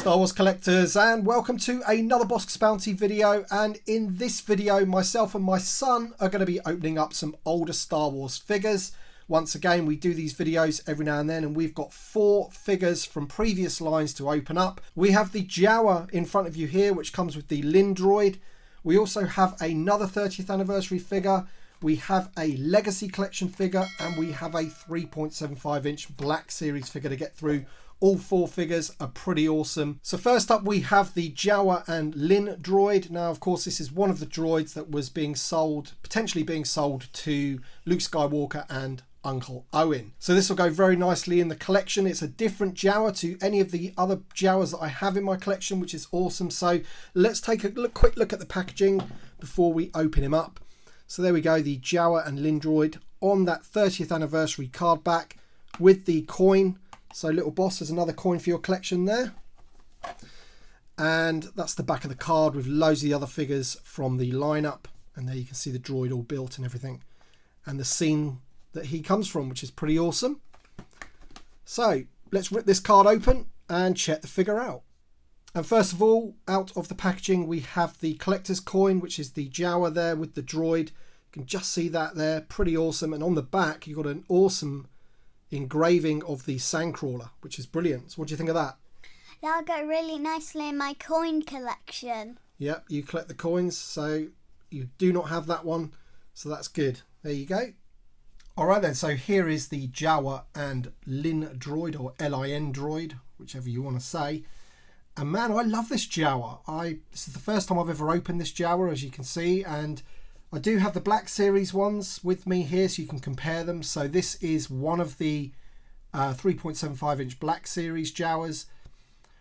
Star Wars collectors, and welcome to another Bossk's Bounty video. And in this video, myself and my son are going to be opening up some older Star Wars figures. Once again, we do these videos every now and then, and we've got 4 figures from previous lines to open up. We have the Jawa in front of you here, which comes with the Lin Droid. We also have another 30th anniversary figure. We have a Legacy Collection figure, and we have a 3.75 inch Black Series figure to get through. All 4 figures are pretty awesome. So first up, we have the Jawa and Lin Droid. Now, of course, this is one of the droids that was being sold, potentially being sold to Luke Skywalker and Uncle Owen. So this will go very nicely in the collection. It's a different Jawa to any of the other Jawas that I have in my collection, which is awesome. So let's take a quick look at the packaging before we open him up. So there we go, the Jawa and Lin Droid on that 30th anniversary card back with the coin. So Little Bossk, there's another coin for your collection there. And that's the back of the card with loads of the other figures from the lineup. And there you can see the droid all built and everything. And the scene that he comes from, which is pretty awesome. So let's rip this card open and check the figure out. And first of all, out of the packaging, we have the collector's coin, which is the Jawa there with the droid. You can just see that there, pretty awesome. And on the back, you've got an awesome engraving of the Sandcrawler, which is brilliant. So what do you think of that? That'll go really nicely in my coin collection. Yep, you collect the coins, so you do not have that one, so that's good. There you go. Alright then, so here is the Jawa and Lin Droid, or Lin Droid, whichever you want to say. And man, I love this Jawa. This is the first time I've ever opened this Jawa, as you can see, and I do have the Black Series ones with me here so you can compare them. So this is one of the 3.75 inch Black Series Jawas.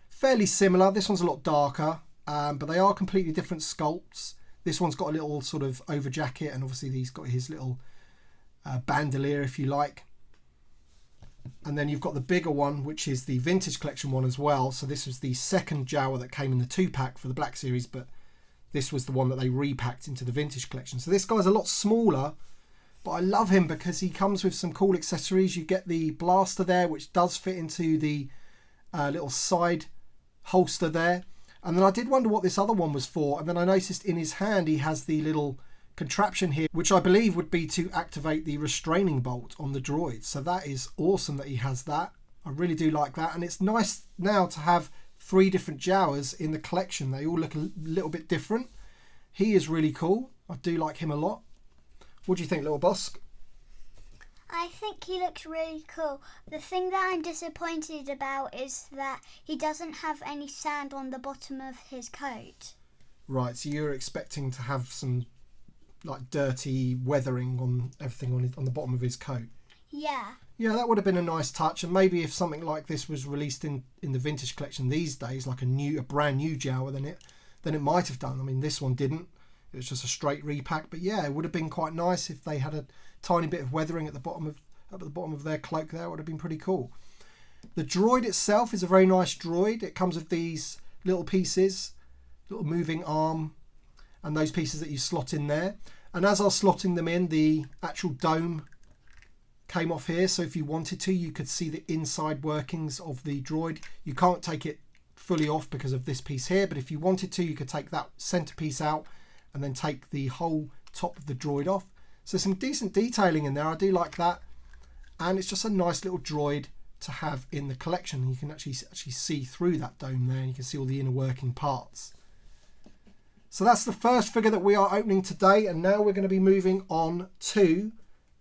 Fairly similar. This one's a lot darker, but they are completely different sculpts. This one's got a little sort of over jacket, and obviously he's got his little bandolier, if you like. And then you've got the bigger one, which is the Vintage Collection one as well. So this was the second Jawa that came in the 2-pack for the Black Series, but this was the one that they repacked into the Vintage Collection. So this guy's a lot smaller, but I love him because he comes with some cool accessories. You get the blaster there, which does fit into the little side holster there. And then I did wonder what this other one was for. And then I noticed in his hand he has the little contraption here, which I believe would be to activate the restraining bolt on the droid. So that is awesome that he has that. I really do like that. And it's nice now to have 3 different Jawas in the collection. They all look a little bit different. He is really cool. I do like him a lot. What do you think, Little Bossk? I think he looks really cool. The thing that I'm disappointed about is that he doesn't have any sand on the bottom of his coat. Right, so you're expecting to have some like dirty weathering on everything on the bottom of his coat. Yeah. Yeah, that would have been a nice touch. And maybe if something like this was released in the Vintage Collection these days, like a brand new Jawa, then it might have done. I mean, this one didn't. It was just a straight repack. But yeah, it would have been quite nice if they had a tiny bit of weathering at the bottom of their cloak there. It would have been pretty cool. The droid itself is a very nice droid. It comes with these little pieces, little moving arm, and those pieces that you slot in there. And as I was slotting them in, the actual dome came off here. So if you wanted to, you could see the inside workings of the droid. You can't take it fully off because of this piece here, but if you wanted to, you could take that centerpiece out and then take the whole top of the droid off. So some decent detailing in there. I do like that. And it's just a nice little droid to have in the collection. You can actually see through that dome there, and you can see all the inner working parts. So that's the first figure that we are opening today, and now we're going to be moving on to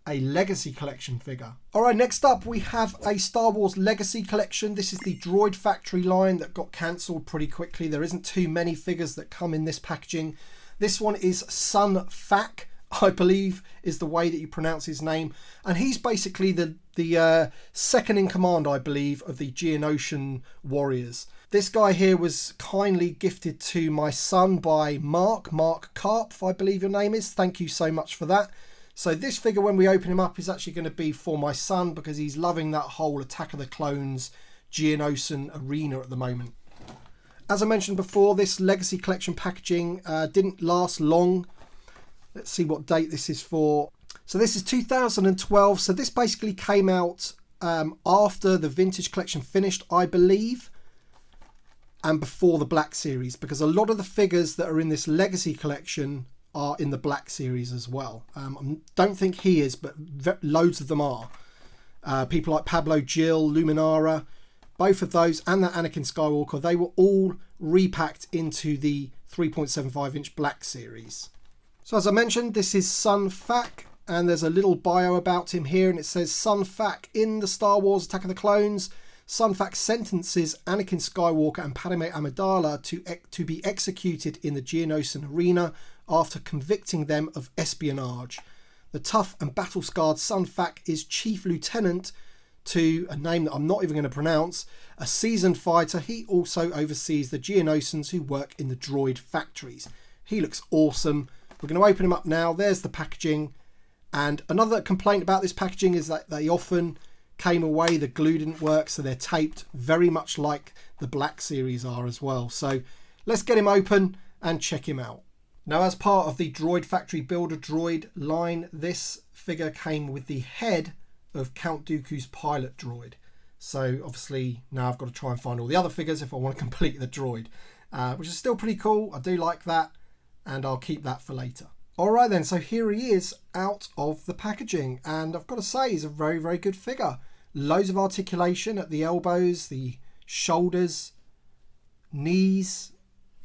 a Legacy Collection figure. Alright, next up we have a Star Wars Legacy Collection. This is the Droid Factory line that got cancelled pretty quickly. There isn't too many figures that come in this packaging. This one is Sun Fac, I believe is the way that you pronounce his name. And he's basically the second in command, I believe, of the Geonosian warriors. This guy here was kindly gifted to my son by Mark Karpf, I believe your name is. Thank you so much for that. So this figure, when we open him up, is actually going to be for my son because he's loving that whole Attack of the Clones Geonosian arena at the moment. As I mentioned before, this Legacy Collection packaging didn't last long. Let's see what date this is for. So this is 2012. So this basically came out after the Vintage Collection finished, I believe. and before the Black Series, because a lot of the figures that are in this Legacy collection are in the Black Series as well. I don't think he is, but loads of them are. People like Pablo Gil, Luminara, both of those, and that Anakin Skywalker, they were all repacked into the 3.75 inch Black Series. So as I mentioned, this is Sun Fac, and there's a little bio about him here, and it says Sun Fac in the Star Wars Attack of the Clones. Sun Fac sentences Anakin Skywalker and Padme Amidala to be executed in the Geonosis arena after convicting them of espionage. The tough and battle-scarred Sun Fac is Chief Lieutenant to a name that I'm not even going to pronounce, a seasoned fighter. He also oversees the Geonosians who work in the droid factories. He looks awesome. We're going to open him up now. There's the packaging. And another complaint about this packaging is that they often came away, the glue didn't work, so they're taped very much like the Black Series are as well. So let's get him open and check him out. Now, as part of the Droid Factory Builder Droid line, this figure came with the head of Count Dooku's pilot droid. So obviously now I've got to try and find all the other figures if I want to complete the droid, which is still pretty cool. I do like that, and I'll keep that for later. Alright then, so here he is out of the packaging, and I've got to say he's a very, very good figure. Loads of articulation at the elbows, the shoulders, knees,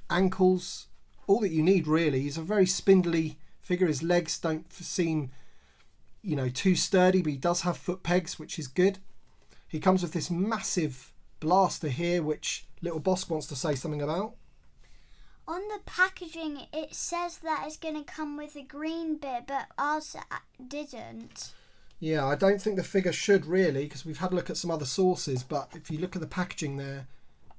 ankles, all that you need really. He's a very spindly figure. His legs don't seem, too sturdy, but he does have foot pegs, which is good. He comes with this massive blaster here, which Little Bossk wants to say something about. On the packaging, it says that it's going to come with a green bit, but ours didn't. Yeah, I don't think the figure should really, because we've had a look at some other sources, but if you look at the packaging there,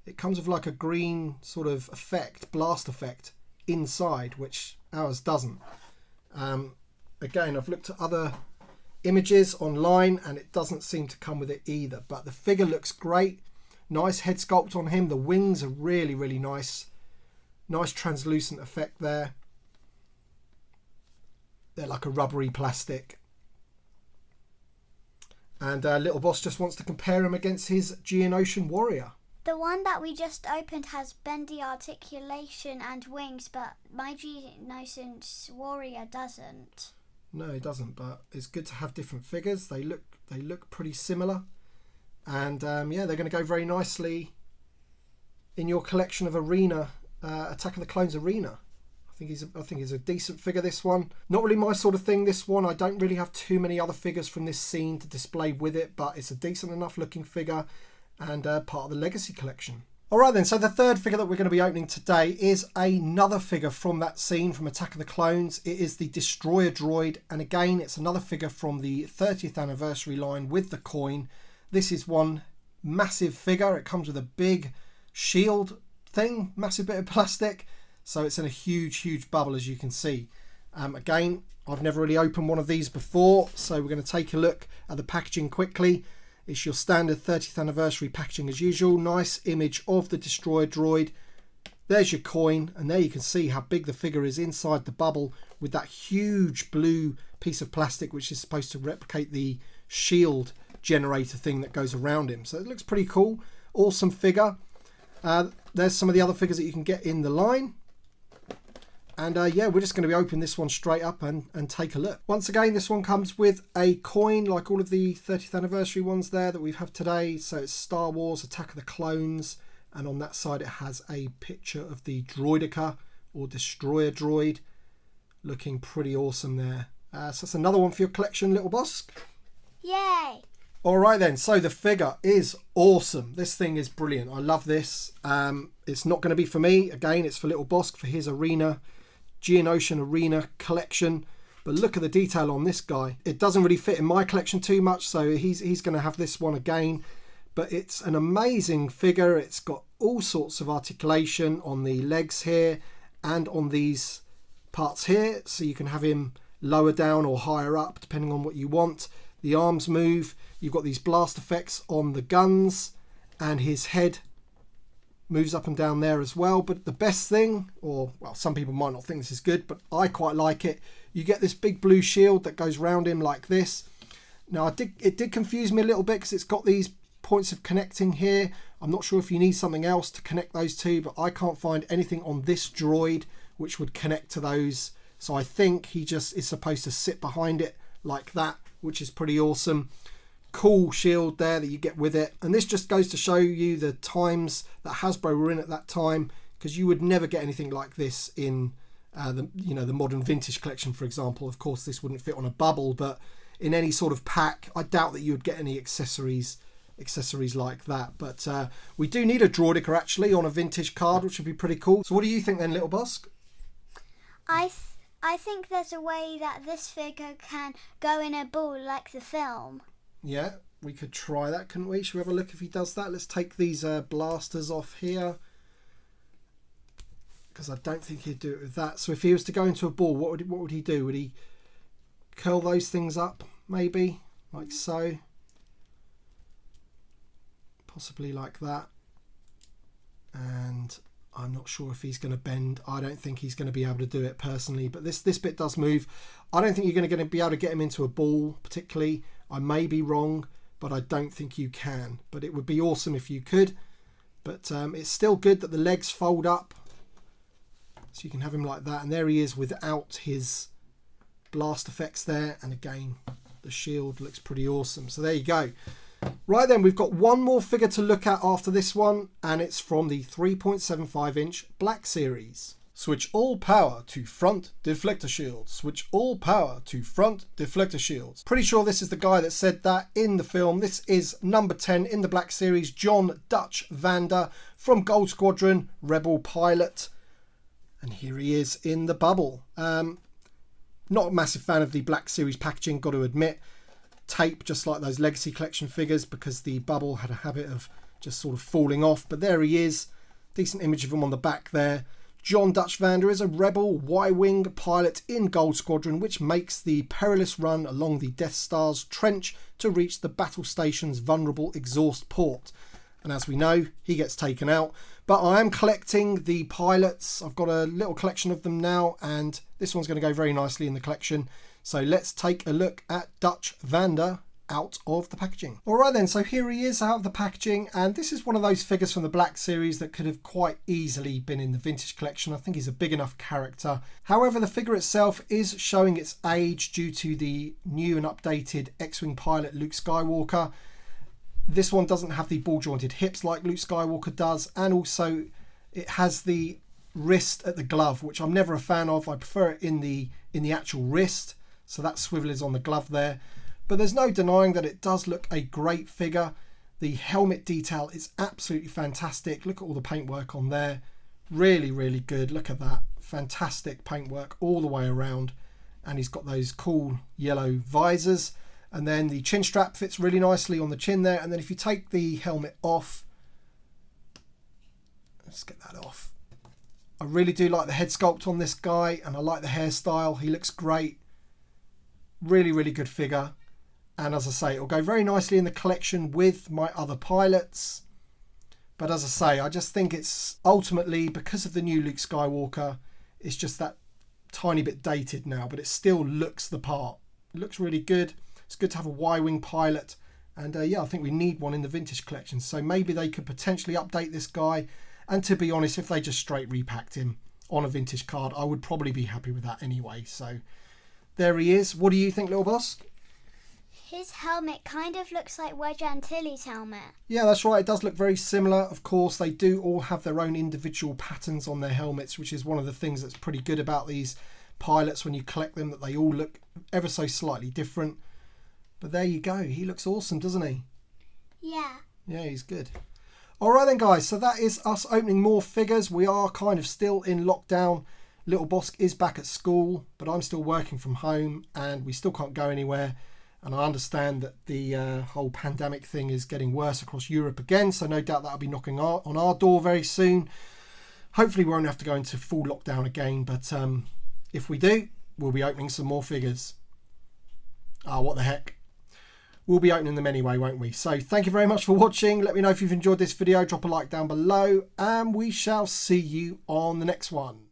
it comes with like a green sort of effect, blast effect, inside, which ours doesn't. Again, I've looked at other images online, and it doesn't seem to come with it either, but the figure looks great. Nice head sculpt on him. The wings are really, really nice. Nice translucent effect there. They're like a rubbery plastic. And Little Bossk just wants to compare him against his Geonosian warrior. The one that we just opened has bendy articulation and wings, but my Geonosian warrior doesn't. No, it doesn't, but it's good to have different figures. They look pretty similar. And yeah, they're going to go very nicely in your collection of Arena, Attack of the Clones Arena. I think he's a decent figure, this one. Not really my sort of thing, this one. I don't really have too many other figures from this scene to display with it, but it's a decent enough looking figure and part of the Legacy collection. Alright then, so the third figure that we're going to be opening today is another figure from that scene from Attack of the Clones. It is the Destroyer Droid, and again, it's another figure from the 30th anniversary line with the coin. This is one massive figure. It comes with a big shield thing, massive bit of plastic. So it's in a huge, huge bubble, as you can see. Again, I've never really opened one of these before, so we're going to take a look at the packaging quickly. It's your standard 30th anniversary packaging as usual. Nice image of the Destroyer Droid. There's your coin, and there you can see how big the figure is inside the bubble with that huge blue piece of plastic, which is supposed to replicate the shield generator thing that goes around him. So it looks pretty cool. Awesome figure. There's some of the other figures that you can get in the line. And yeah, we're just going to be opening this one straight up and take a look. Once again, this one comes with a coin, like all of the 30th anniversary ones there that we have today. So it's Star Wars Attack of the Clones, and on that side it has a picture of the Droidica or Destroyer Droid, looking pretty awesome there. So that's another one for your collection, Little Bossk. Yay! Alright then, so the figure is awesome. This thing is brilliant. I love this. It's not going to be for me. Again, it's for Little Bossk for his Geonosian Arena collection. But look at the detail on this guy. It doesn't really fit in my collection too much, so he's going to have this one again. But it's an amazing figure. It's got all sorts of articulation on the legs here and on these parts here. So you can have him lower down or higher up, depending on what you want. The arms move. You've got these blast effects on the guns, and his head moves up and down there as well. But the best thing, or well, some people might not think this is good, but I quite like it. You get this big blue shield that goes round him like this. Now, it did confuse me a little bit because it's got these points of connecting here. I'm not sure if you need something else to connect those two, but I can't find anything on this droid which would connect to those. So I think he just is supposed to sit behind it like that, which is pretty awesome. Cool shield there that you get with it. And this just goes to show you the times that Hasbro were in at that time, because you would never get anything like this in the modern vintage collection, for example. Of course, this wouldn't fit on a bubble, but in any sort of pack, I doubt that you would get any accessories like that. But we do need a Droidica actually on a vintage card, which would be pretty cool. So what do you think then, Little Bossk? I think there's a way that this figure can go in a ball like the film. Yeah, we could try that, couldn't we? Should we have a look if he does that? Let's take these blasters off here, because I don't think he'd do it with that. So if he was to go into a ball, what would he do? Would he curl those things up, maybe, like so? Possibly like that. And I'm not sure if he's going to bend. I don't think he's going to be able to do it personally, but this bit does move. I don't think you're going to be able to get him into a ball particularly. I may be wrong, but I don't think you can. But it would be awesome if you could. But it's still good that the legs fold up, so you can have him like that. And there he is without his blast effects there. And again, the shield looks pretty awesome. So there you go. Right then, we've got one more figure to look at after this one, and it's from the 3.75 inch Black Series. Switch all power to front deflector shields. Switch all power to front deflector shields. Pretty sure this is the guy that said that in the film. This is number 10 in the Black Series, John Dutch Vander from Gold Squadron, Rebel pilot. And here he is in the bubble. Not a massive fan of the Black Series packaging, got to admit. Tape, just like those Legacy Collection figures, because the bubble had a habit of just sort of falling off. But there he is. Decent image of him on the back there. John Dutch Vander is a Rebel Y-Wing pilot in Gold Squadron, which makes the perilous run along the Death Star's trench to reach the battle station's vulnerable exhaust port. And as we know, he gets taken out. But I am collecting the pilots. I've got a little collection of them now, and this one's going to go very nicely in the collection. So let's take a look at Dutch Vander out of the packaging. Alright then, so here he is out of the packaging, and this is one of those figures from the Black Series that could have quite easily been in the vintage collection. I think he's a big enough character. However, the figure itself is showing its age due to the new and updated X-Wing pilot Luke Skywalker. This one doesn't have the ball jointed hips like Luke Skywalker does, and also it has the wrist at the glove, which I'm never a fan of. I prefer it in the actual wrist. So that swivel is on the glove there. But there's no denying that it does look a great figure. The helmet detail is absolutely fantastic. Look at all the paintwork on there. Really, really good. Look at that. Fantastic paintwork all the way around. And he's got those cool yellow visors. And then the chin strap fits really nicely on the chin there. And then if you take the helmet off, let's get that off. I really do like the head sculpt on this guy, and I like the hairstyle. He looks great. Really, really good figure. And as I say, it'll go very nicely in the collection with my other pilots. But as I say, I just think it's ultimately, because of the new Luke Skywalker, it's just that tiny bit dated now, but it still looks the part. It looks really good. It's good to have a Y-Wing pilot. And yeah, I think we need one in the vintage collection. So maybe they could potentially update this guy. And to be honest, if they just straight repacked him on a vintage card, I would probably be happy with that anyway. So there he is. What do you think, Little Bossk? His helmet kind of looks like Wedge Antilles' helmet. Yeah, that's right. It does look very similar. Of course, they do all have their own individual patterns on their helmets, which is one of the things that's pretty good about these pilots when you collect them, that they all look ever so slightly different. But there you go. He looks awesome, doesn't he? Yeah. Yeah, he's good. Alright then, guys. So that is us opening more figures. We are kind of still in lockdown. Little Bossk is back at school, but I'm still working from home and we still can't go anywhere. And I understand that the whole pandemic thing is getting worse across Europe again, so no doubt that'll be knocking on our door very soon. Hopefully we won't have to go into full lockdown again, but if we do, we'll be opening some more figures. What the heck. We'll be opening them anyway, won't we? So thank you very much for watching. Let me know if you've enjoyed this video. Drop a like down below, and we shall see you on the next one.